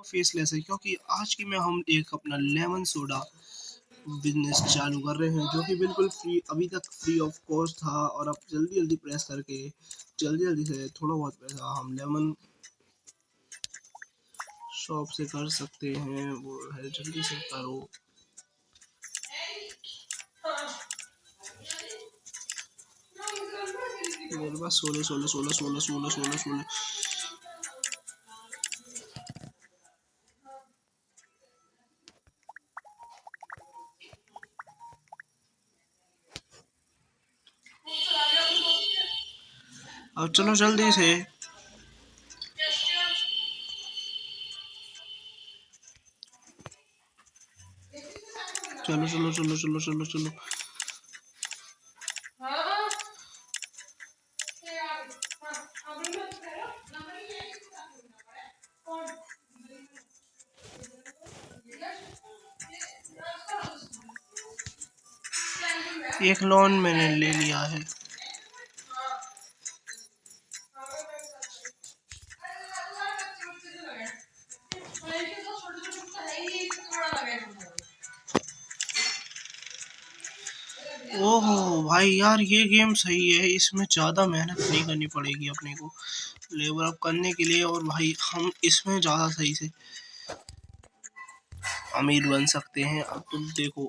Faceless है, क्योंकि आज की में हम एक अपना लेमन सोडा बिजनेस चालू कर रहे हैं, जो कि बिल्कुल फ्री, अभी तक फ्री ऑफ कॉस्ट था। और अब जल्दी जल्दी प्रेस करके जल्दी जल्दी से थोड़ा बहुत पैसा हम लेमन शॉप से कर सकते हैं। वो है जल्दी से करो। मेरे पास 16 अब चलो जल्दी से। चलो चलो चलो चलो चलो चलो। एक लोन मैंने ले लिया है। ओहो भाई यार, ये गेम सही है, इसमें ज़्यादा मेहनत नहीं करनी पड़ेगी अपने को लेवल अप करने के लिए। और भाई हम इसमें ज़्यादा सही से अमीर बन सकते हैं। अब तुम देखो,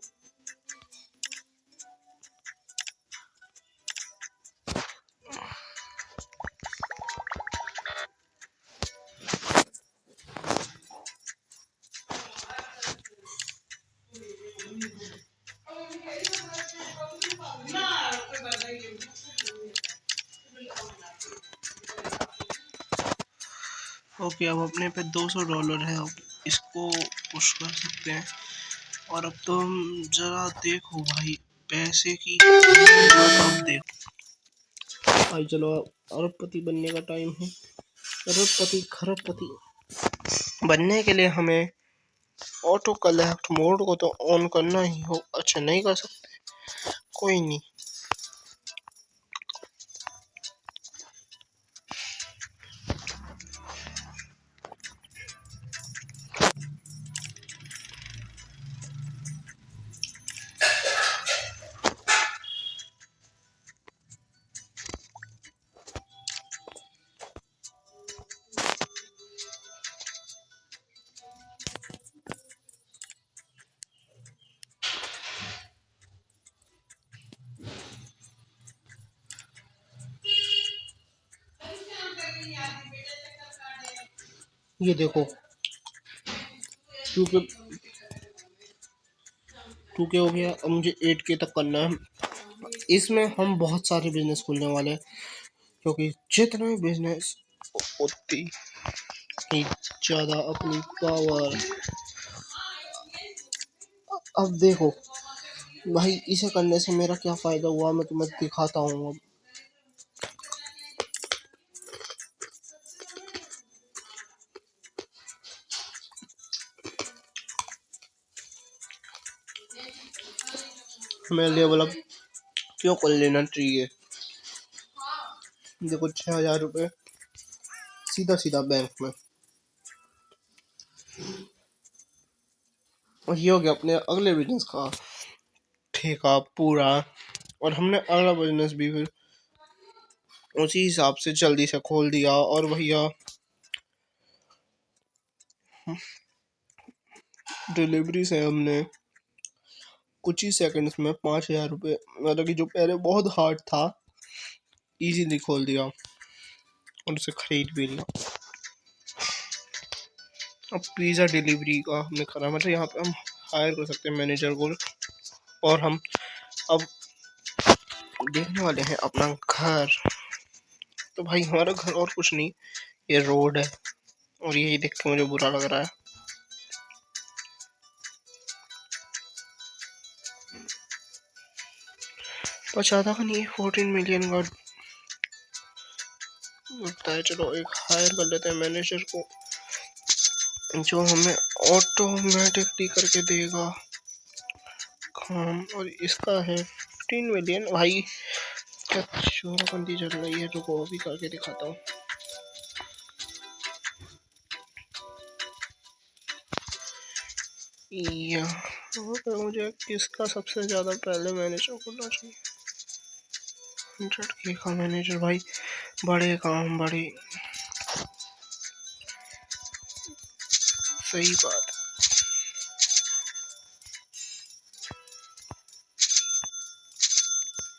ओके अब अपने पे $200 है। अब इसको पुश कर सकते हैं। और अब तुम जरा देखो भाई, पैसे की अब देखो भाई। चलो अरबपति बनने का टाइम है। अरबपति खरबपति बनने के लिए हमें ऑटो कलेक्ट मोड को तो ऑन करना ही हो। अच्छा नहीं कर सकते, कोई नहीं। ये देखो, टू के हो गया। अब मुझे 8K तक करना है। इसमें हम बहुत सारे बिजनेस खोलने वाले हैं, क्योंकि जितना भी बिजनेस उतनी ही ज़्यादा अपनी पावर। अब देखो भाई, इसे करने से मेरा क्या फ़ायदा हुआ मैं तुम्हें दिखाता हूँ। अब हमें लेवल अप क्यों कर लेना चाहिए। देखो 6,000 रुपये सीधा सीधा बैंक में। और ये हो गया अपने अगले बिजनेस का ठेका पूरा। और हमने अगला बिजनेस भी फिर उसी हिसाब से जल्दी से खोल दिया। और भैया डिलीवरी से हमने कुछ ही सेकंड्स में 5,000 रुपये, मतलब कि जो पहले बहुत हार्ड था, इजीली खोल दिया और उसे खरीद भी लिया। अब पिज़्ज़ा डिलीवरी का हमने करा, मतलब यहाँ पे हम हायर कर सकते हैं मैनेजर को। और हम अब देखने वाले हैं अपना घर। तो भाई हमारा घर और कुछ नहीं, ये रोड है। और यही देख के मुझे बुरा लग रहा है। पर ज़्यादा का नहीं, 14 मिलियन का लगता है। चलो एक हायर कर लेते हैं मैनेजर को, जो हमें ऑटोमेटिकली करके देगा काम। और इसका है 15 मिलियन। भाई क्या चोराबंदी चल रही है, रुको अभी करके दिखाता हूँ। यहाँ पे मुझे किसका सबसे ज़्यादा पहले मैनेजर करना चाहिए। 100K का मैनेजर भाई, बड़े काम बड़े, सही बात।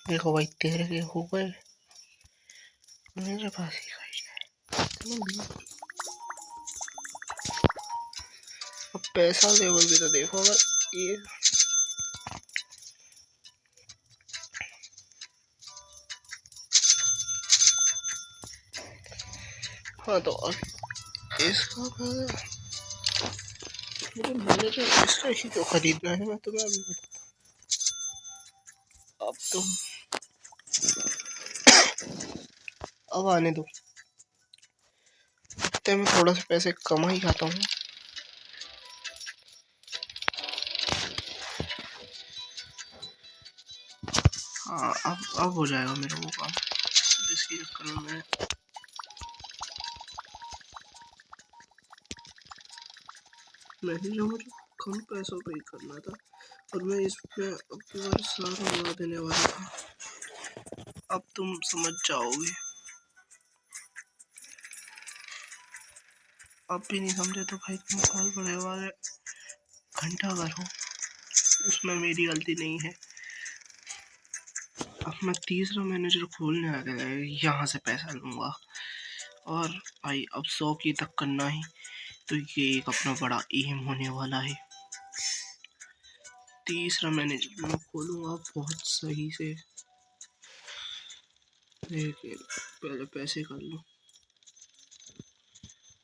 देखो भाई तेरे के हो गए, मेरे पास ही खाई। अब पैसा लेवल भी तो देखो, अगर ये हाँ तो अब इसका मुझे मैनेजर इसका ही तो खरीदना है। मैं तुम्हें अभी अब तुम अब आने दो, हफ्ते में थोड़ा सा पैसे कमा ही खाता हूँ। हाँ अब हो जाएगा मेरा वो काम, जिसकी चक्कर में मैं मैनेजर मुझे कम पैसों पे ही करना था, और मैं इस पे अब की बार सारा उड़ा देने वाला था। अब तुम समझ जाओगे। अब भी नहीं समझे तो भाई तुम बहुत बड़े वाले घंटा घर हो, उसमें मेरी गलती नहीं है। अब मैं तीसरा मैनेजर खोलने आ गया, यहाँ से पैसा लूँगा, और भाई अब 100 की तक करना ही, तो ये एक अपना बड़ा एम होने वाला है। तीसरा मैनेजर मैं खोलूँगा बहुत सही से, लेकिन पहले पैसे कर लूँ,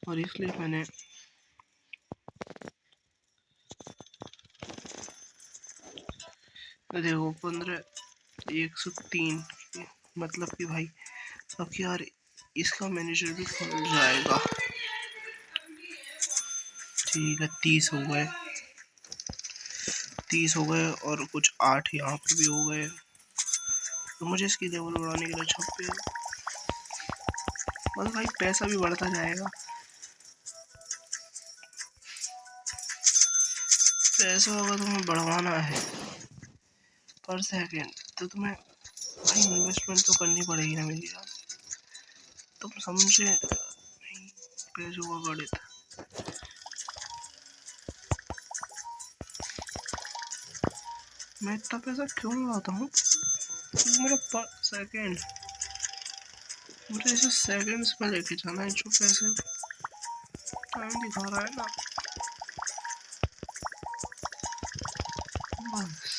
और इसलिए मैंने देखो 15 103, मतलब कि भाई अब यार इसका मैनेजर भी खुल जाएगा। ठीक है 30 हो गए और कुछ 8 यहाँ पर भी हो गए, तो मुझे इसकी लेवल बढ़ाने के लिए 26, बस भाई पैसा भी बढ़ता जाएगा। पैसा अगर तुम्हें बढ़वाना है पर सेकेंड, तो तुम्हें भाई इन्वेस्टमेंट तो करनी पड़ेगी ना मेरी यार, तुम समझे नहीं पैसों का गणित। मैं इतना पैसा क्यों लगाता हूँ, मेरा पर सेकेंड, मुझे इसे सेकेंड्स में लेके जाना है, जो पैसे टाइम दिखा रहा है ना। बस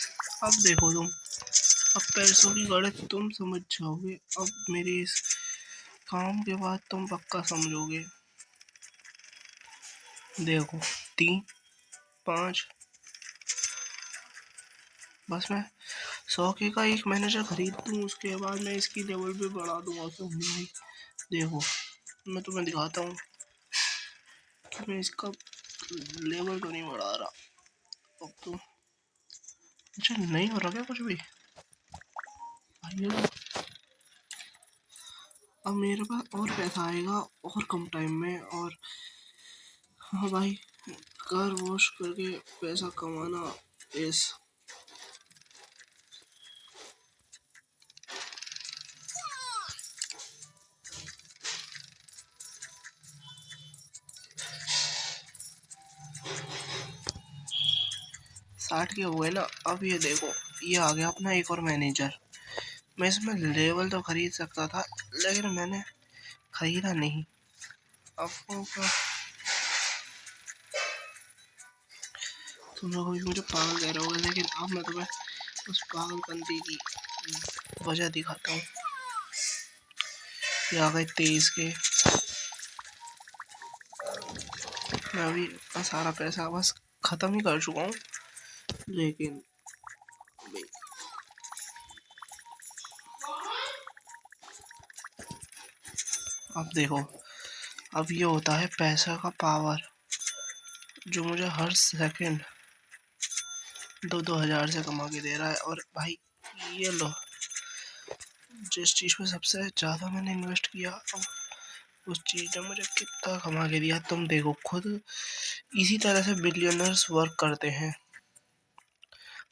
अब देखो तुम, अब पैसों की गणित तुम समझ जाओगे, अब मेरी इस काम के बाद तुम पक्का समझोगे। देखो 3 5, बस मैं 100K का एक मैनेजर खरीद दूँ, उसके बाद मैं इसकी लेवल भी बढ़ा दूँगा। क्यों भाई देखो मैं तुम्हें दिखाता हूँ कि मैं इसका लेवल तो नहीं बढ़ा रहा। अब तो अच्छा नहीं हो रहा क्या कुछ भी भाई, अब मेरे पास और पैसा आएगा और कम टाइम में। और हाँ भाई, कार वॉश करके पैसा कमाना इस साठ के हुए ना। अब ये देखो ये आ गया अपना एक और मैनेजर। मैं इसमें लेवल तो खरीद सकता था, लेकिन मैंने खरीदा नहीं। अब तुम लोग भी मुझे पागल कह रहे होगे, लेकिन अब मैं तुम्हें उस पागलपंती की वजह दिखाता हूँ। ये आ गए 23 के। मैं अभी सारा पैसा बस ख़त्म ही कर चुका हूँ, लेकिन अब देखो, अब ये होता है पैसा का पावर, जो मुझे हर सेकंड 2-2 हज़ार से कमा के दे रहा है। और भाई ये लो, जिस चीज़ पे सबसे ज़्यादा मैंने इन्वेस्ट किया, अब उस चीज़ ने मुझे कितना कमा के दिया तुम देखो खुद। इसी तरह से बिलियनर्स वर्क करते हैं।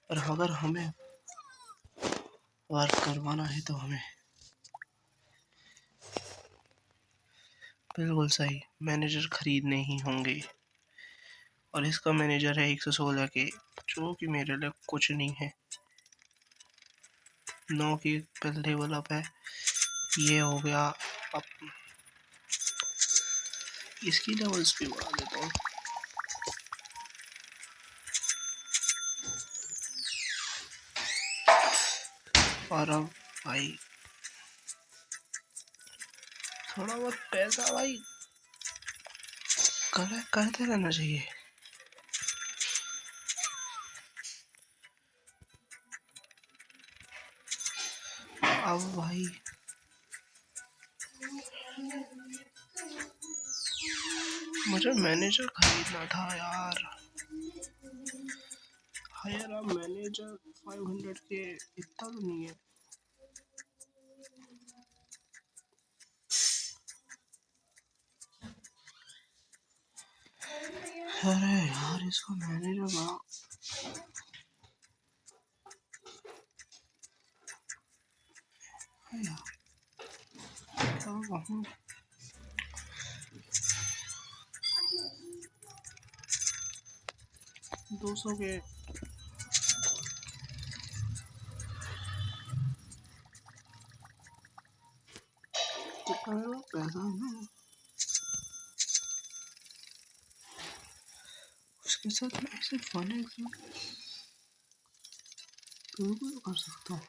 और अगर हमें वर्क करवाना है तो हमें बिल्कुल सही मैनेजर खरीदने ही होंगे। और इसका मैनेजर है 116 के, जो कि मेरे लिए कुछ नहीं है। 9 की पहले लेवल अप है, ये हो गया। अब इसकी लेवल्स भी बढ़ा देता हूँ। और अब भाई थोड़ा बहुत पैसा भाई कलेक्ट करते रहना चाहिए। अब भाई मुझे मैनेजर खरीदना था यार। हायर अब मैनेजर 500 के इतना तो नहीं है। अरे यार इसका मैनेजर बड़ा यार, क्या कहूँ। 200 के कितना पैसा है उसके साथ। मैं ऐसे फन बिल्कुल कर सकता हूँ।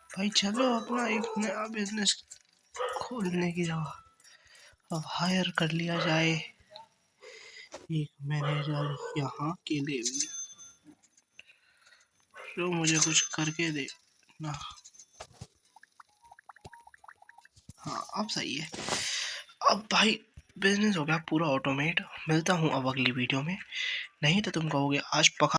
भाई चलो अपना एक नया बिजनेस खोलने की जगह अब हायर कर लिया जाए एक मैनेजर यहाँ के लिए भी, जो मुझे कुछ करके दे ना। हाँ अब सही है। अब भाई बिजनेस हो गया पूरा ऑटोमेट। मिलता हूँ अब अगली वीडियो में, नहीं तो तुम कहोगे आज पका